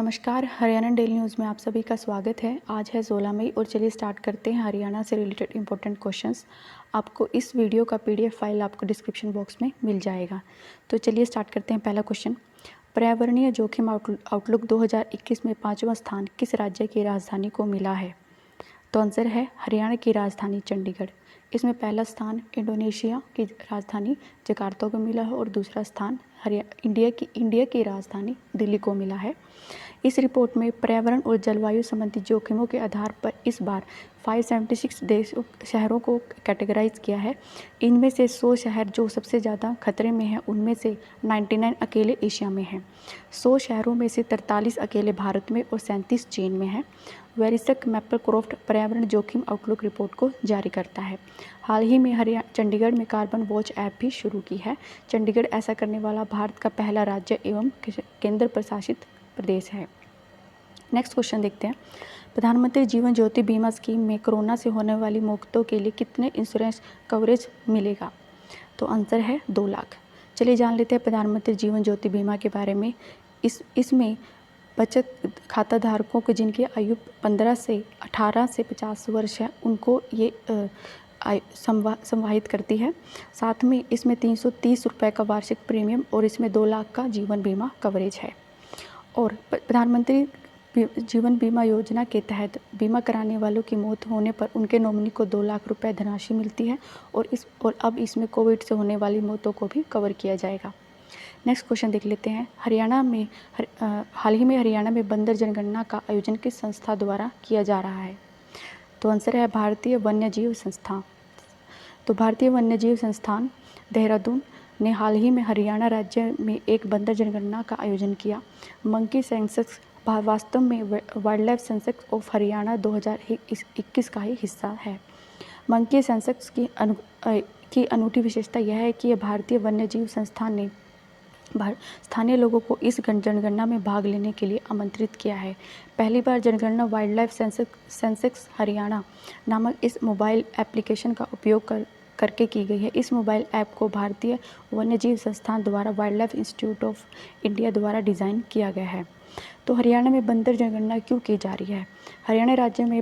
नमस्कार, Haryana daily news में आप सभी का स्वागत है। आज है 16 मई और चलिए स्टार्ट करते हैं हरियाणा से रिलेटेड इंपॉर्टेंट क्वेश्चंस। आपको इस वीडियो का पीडीएफ फाइल आपको डिस्क्रिप्शन बॉक्स में मिल जाएगा। तो चलिए स्टार्ट करते हैं। पहला क्वेश्चन, पर्यावरणीय जोखिम आउटलुक 2021 में 5वां स्थान किस राज्य की राजधानी को मिला है? तो आंसर है हरियाणा की राजधानी चंडीगढ़। इसमें पहला स्थान इंडोनेशिया की राजधानी जकार्ता को मिला है और दूसरा स्थान इंडिया की राजधानी दिल्ली को मिला है। इस रिपोर्ट में पर्यावरण और जलवायु संबंधी जोखिमों के आधार पर इस बार 576 शहरों को कैटेगराइज किया है। इनमें से 100 शहर जो सबसे ज़्यादा खतरे में हैं, उनमें से 99 अकेले एशिया में हैं। 100 शहरों में से 43 अकेले भारत में और 37 चीन में हैं। वेरिसक मैपलक्रॉफ्ट पर्यावरण जोखिम आउटलुक रिपोर्ट को जारी करता है। हाल ही में चंडीगढ़ में कार्बन वॉच ऐप भी शुरू की है। चंडीगढ़ ऐसा करने वाला भारत का पहला राज्य एवं केंद्र प्रशासित प्रदेश है। नेक्स्ट क्वेश्चन देखते हैं। प्रधानमंत्री जीवन ज्योति बीमा स्कीम में कोरोना से होने वाली मौतों के लिए कितने इंश्योरेंस कवरेज मिलेगा? तो आंसर है 2 लाख। चलिए जान लेते हैं प्रधानमंत्री जीवन ज्योति बीमा के बारे में। इसमें बचत खाता धारकों को जिनकी आयु 15 से 18 से 50 वर्ष है, उनको ये संवाहित करती है। साथ में इसमें 330 रुपये का वार्षिक प्रीमियम और इसमें 2 लाख का जीवन बीमा कवरेज है। और प्रधानमंत्री जीवन बीमा योजना के तहत बीमा कराने वालों की मौत होने पर उनके नॉमिनी को 2 लाख रुपए धनराशि मिलती है और अब इसमें कोविड से होने वाली मौतों को भी कवर किया जाएगा। नेक्स्ट क्वेश्चन देख लेते हैं। हाल ही में हरियाणा में बंदर जनगणना का आयोजन किस संस्था द्वारा किया जा रहा है? तो आंसर है भारतीय वन्यजीव संस्थान। तो भारतीय वन्यजीव संस्थान देहरादून ने हाल ही में हरियाणा राज्य में एक बंदर जनगणना का आयोजन किया। मंकी सेंसस वास्तव में wild life census of Haryana 2021 का ही हिस्सा है। मंकी सेंसस की अनूठी विशेषता यह है कि यह भारतीय वन्यजीव संस्थान ने स्थानीय लोगों को इस जनगणना में भाग लेने के लिए आमंत्रित किया है। पहली बार जनगणना वाइल्ड लाइफ सेंसस हरियाणा नामक इस मोबाइल एप्लीकेशन का उपयोग करके की गई है। इस मोबाइल ऐप को भारतीय वन्यजीव संस्थान द्वारा wild life institute of India द्वारा डिज़ाइन किया गया है। तो हरियाणा में बंदर जनगणना क्यों की जा रही है? हरियाणा राज्य में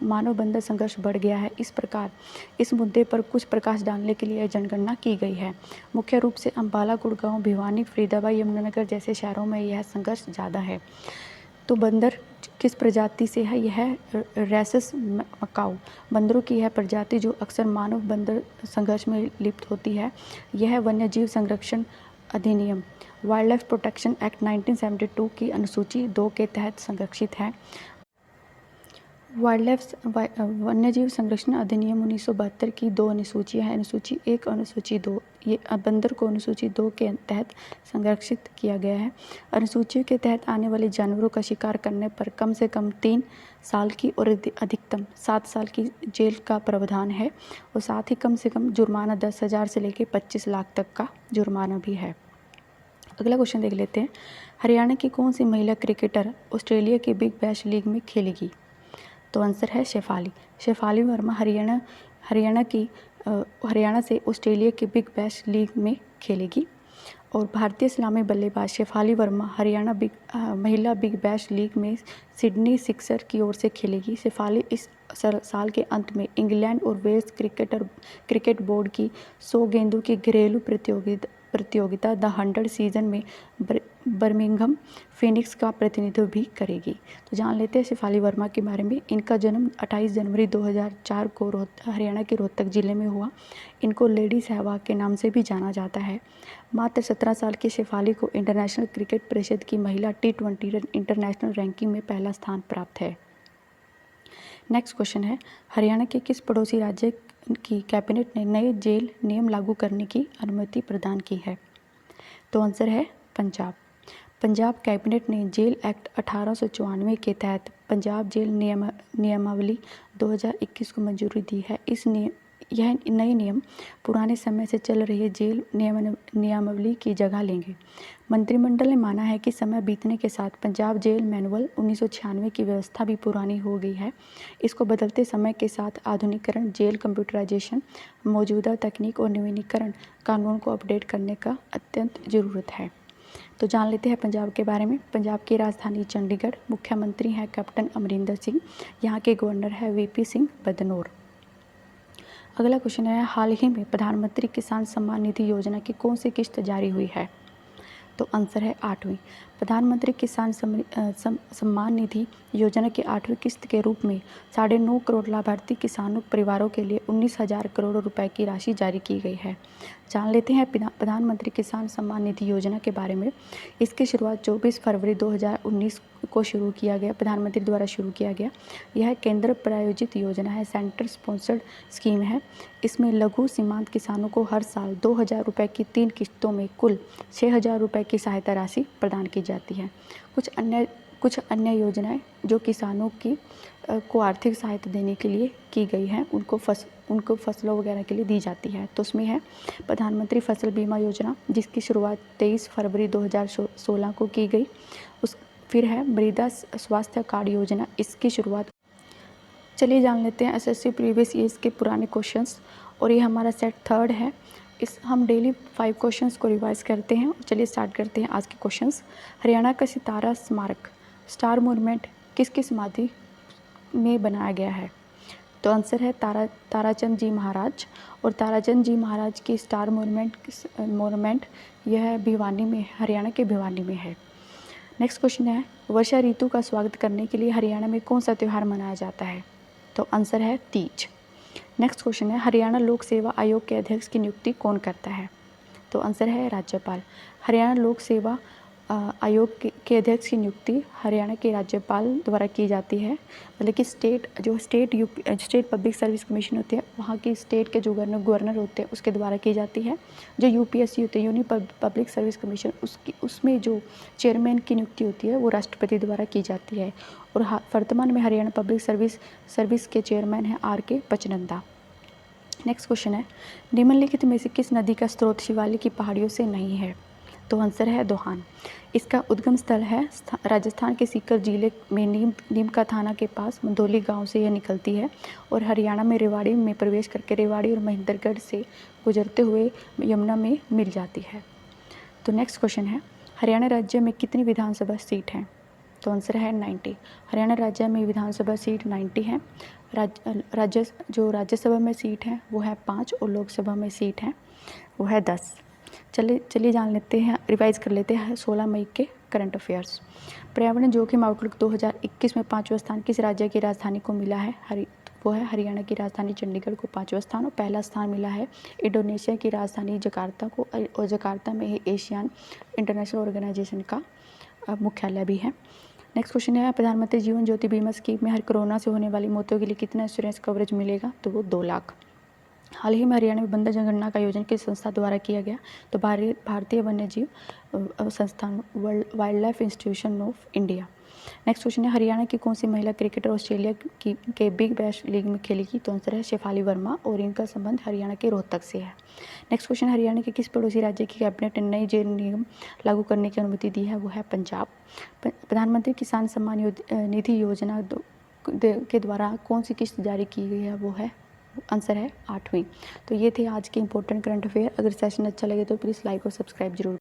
मानव बंदर संघर्ष बढ़ गया है। इस प्रकार इस मुद्दे पर कुछ प्रकाश डालने के लिए जनगणना की गई है। मुख्य रूप से अम्बाला, गुड़गांव, भिवानी, फरीदाबाद, यमुनानगर जैसे शहरों में यह संघर्ष ज़्यादा है। तो बंदर किस प्रजाति से है? यह रेसस मकाऊ बंदरों की यह प्रजाति जो अक्सर मानव बंदर संघर्ष में लिप्त होती है। यह वन्यजीव संरक्षण अधिनियम वाइल्ड लाइफ प्रोटेक्शन एक्ट 1972 की अनुसूची 2 के तहत संरक्षित है। वन्यजीव संरक्षण अधिनियम 1972 की 2 अनुसूचियाँ हैं, अनुसूची 1 और अनुसूची 2। ये बंदर को अनुसूची 2 के तहत संरक्षित किया गया है। अनुसूचियों के तहत आने वाले जानवरों का शिकार करने पर कम से कम 3 साल की और अधिकतम 7 साल की जेल का प्रावधान है और साथ ही कम से कम जुर्माना 10,000 से लेकर 25 लाख तक का जुर्माना भी है। अगला क्वेश्चन देख लेते हैं। हरियाणा की कौन सी महिला क्रिकेटर ऑस्ट्रेलिया की बिग बैश लीग में खेलेगी? तो आंसर है शेफाली वर्मा हरियाणा से ऑस्ट्रेलिया की बिग बैश लीग में खेलेगी। और भारतीय इस्लामी बल्लेबाज शेफाली वर्मा हरियाणा महिला बिग बैश लीग में सिडनी सिक्सर की ओर से खेलेगी। शेफाली इस साल के अंत में इंग्लैंड और वेल्स क्रिकेट बोर्ड की 100 गेंदों की घरेलू प्रतियोगिता द 100 सीजन में बर्मिंघम फिनिक्स का प्रतिनिधित्व भी करेगी। तो जान लेते हैं शेफाली वर्मा के बारे में। इनका जन्म 28 जनवरी 2004 को हरियाणा के रोहतक जिले में हुआ। इनको लेडी सहवाग के नाम से भी जाना जाता है। मात्र 17 साल की शेफाली को इंटरनेशनल क्रिकेट परिषद की महिला T20 इंटरनेशनल रैंकिंग में पहला स्थान प्राप्त है। नेक्स्ट क्वेश्चन है। हरियाणा के किस पड़ोसी राज्य की कैबिनेट ने नए जेल नियम लागू करने की अनुमति प्रदान की है? तो आंसर है पंजाब कैबिनेट ने जेल एक्ट 1894 के तहत पंजाब जेल नियमावली 2021 को मंजूरी दी है। यह नए नियम पुराने समय से चल रही जेल नियमावली की जगह लेंगे। मंत्रिमंडल ने माना है कि समय बीतने के साथ पंजाब जेल मैनुअल 1996 की व्यवस्था भी पुरानी हो गई है। इसको बदलते समय के साथ आधुनिकीकरण, जेल कंप्यूटराइजेशन, मौजूदा तकनीक और नवीनीकरण कानून को अपडेट करने का अत्यंत ज़रूरत है। तो जान लेते हैं पंजाब के बारे में। पंजाब की राजधानी चंडीगढ़, मुख्यमंत्री हैं कैप्टन अमरिंदर सिंह, यहाँ के गवर्नर है वीपी सिंह बदनौर। अगला क्वेश्चन है, हाल ही में प्रधानमंत्री किसान सम्मान निधि योजना की कौन सी किस्त जारी हुई है? तो आंसर है 8वीं। प्रधानमंत्री किसान सम्मान निधि योजना की 8वीं किस्त के रूप में 9.5 करोड़ लाभार्थी किसानों परिवारों के लिए 19,000 करोड़ रुपए की राशि जारी की गई है। जान लेते हैं प्रधानमंत्री किसान सम्मान निधि योजना के बारे में। इसकी शुरुआत 24 फरवरी 2019 को शुरू किया गया, प्रधानमंत्री द्वारा शुरू किया गया। यह केंद्र प्रायोजित योजना है, सेंटर स्पॉन्सर्ड स्कीम है। इसमें लघु सीमांत किसानों को हर साल 2,000 रुपये की 3 किस्तों में कुल 6,000 रुपये की सहायता राशि प्रदान की जाती है। कुछ अन्य योजनाएं जो किसानों की को आर्थिक सहायता देने के लिए की गई हैं, उनको फसलों वगैरह के लिए दी जाती है। तो उसमें है प्रधानमंत्री फसल बीमा योजना, जिसकी शुरुआत 23 फरवरी 2016 को की गई। फिर है मृदा स्वास्थ्य कार्ड योजना, इसकी शुरुआत। चलिए जान लेते हैं एसएससी प्रीवियस ईयर्स के पुराने क्वेश्चंस, और ये हमारा सेट 3rd है। हम डेली 5 क्वेश्चंस को रिवाइज करते हैं। चलिए स्टार्ट करते हैं आज के क्वेश्चंस। हरियाणा का सितारा स्मारक स्टार मोन्यूमेंट किसकी समाधि में बनाया गया है? तो आंसर है ताराचंद जी महाराज। और ताराचंद जी महाराज की स्टार मोन्यूमेंट यह भिवानी में, हरियाणा के भिवानी में है। नेक्स्ट क्वेश्चन है, वर्षा ऋतु का स्वागत करने के लिए हरियाणा में कौन सा त्यौहार मनाया जाता है? तो आंसर है तीज। नेक्स्ट क्वेश्चन है, हरियाणा लोक सेवा आयोग के अध्यक्ष की नियुक्ति कौन करता है? तो आंसर है राज्यपाल। हरियाणा लोक सेवा आयोग के अध्यक्ष की नियुक्ति हरियाणा के राज्यपाल द्वारा की जाती है। मतलब कि स्टेट पब्लिक सर्विस कमीशन होती है, वहाँ की स्टेट के जो गवर्नर होते हैं उसके द्वारा की जाती है। जो यूपीएससी होते हैं, यूनियन पब्लिक सर्विस कमीशन, उसमें जो चेयरमैन की नियुक्ति होती है वो राष्ट्रपति द्वारा की जाती है। और वर्तमान में हरियाणा पब्लिक सर्विस के चेयरमैन हैं आर.के. पचनंदा। नेक्स्ट क्वेश्चन है, निम्नलिखित में से किस नदी का स्रोत शिवालिक की पहाड़ियों से नहीं है? तो आंसर है दोहान। इसका उद्गम स्थल है राजस्थान के सीकर जिले में नीम का थाना के पास मंदोली गांव से यह निकलती है और हरियाणा में रेवाड़ी में प्रवेश करके रेवाड़ी और महेंद्रगढ़ से गुजरते हुए यमुना में मिल जाती है। तो नेक्स्ट क्वेश्चन है, हरियाणा राज्य में कितनी विधानसभा सीट हैं? तो आंसर है 90। हरियाणा राज्य में विधानसभा सीट 90 हैं। राज्यसभा में सीट है वो है 5 और लोकसभा में सीट है वो है 10। चलिए जान लेते हैं, रिवाइज कर लेते हैं 16 मई के करंट अफेयर्स। पर्यावरण जोखिम आउटलुक 2021 में 5वां स्थान किस राज्य की राजधानी को मिला है? वो है हरियाणा की राजधानी चंडीगढ़ को 5वां स्थान, और पहला स्थान मिला है इंडोनेशिया की राजधानी जकार्ता को, और जकार्ता में ही एशियन इंटरनेशनल ऑर्गेनाइजेशन का मुख्यालय भी है। नेक्स्ट क्वेश्चन है, प्रधानमंत्री जीवन ज्योति बीमा स्कीम में हर कोरोना से होने वाली मौतों के लिए कितना इंश्योरेंस कवरेज मिलेगा? तो वो 2 लाख। हाल ही में हरियाणा में बंदर जनगणना का आयोजन किस संस्था द्वारा किया गया? तो भारतीय वन्य जीव संस्थान, wild life institution of India. Next question है, हरियाणा की कौन सी महिला क्रिकेटर ऑस्ट्रेलिया के बिग बैश लीग में खेलेगी? तो आंसर है शेफाली वर्मा, और इनका संबंध हरियाणा के रोहतक से है। नेक्स्ट क्वेश्चन, हरियाणा के किस पड़ोसी राज्य की कैबिनेट ने नई जेल नियम लागू करने की अनुमति दी है? वो है पंजाब। प्रधानमंत्री किसान सम्मान निधि योजना के द्वारा कौन सी किस्त जारी की गई है? वो है आंसर है 8वीं। तो ये थे आज के इंपॉर्टेंट करंट अफेयर। अगर सेशन अच्छा लगे तो प्लीज़ लाइक और सब्सक्राइब जरूर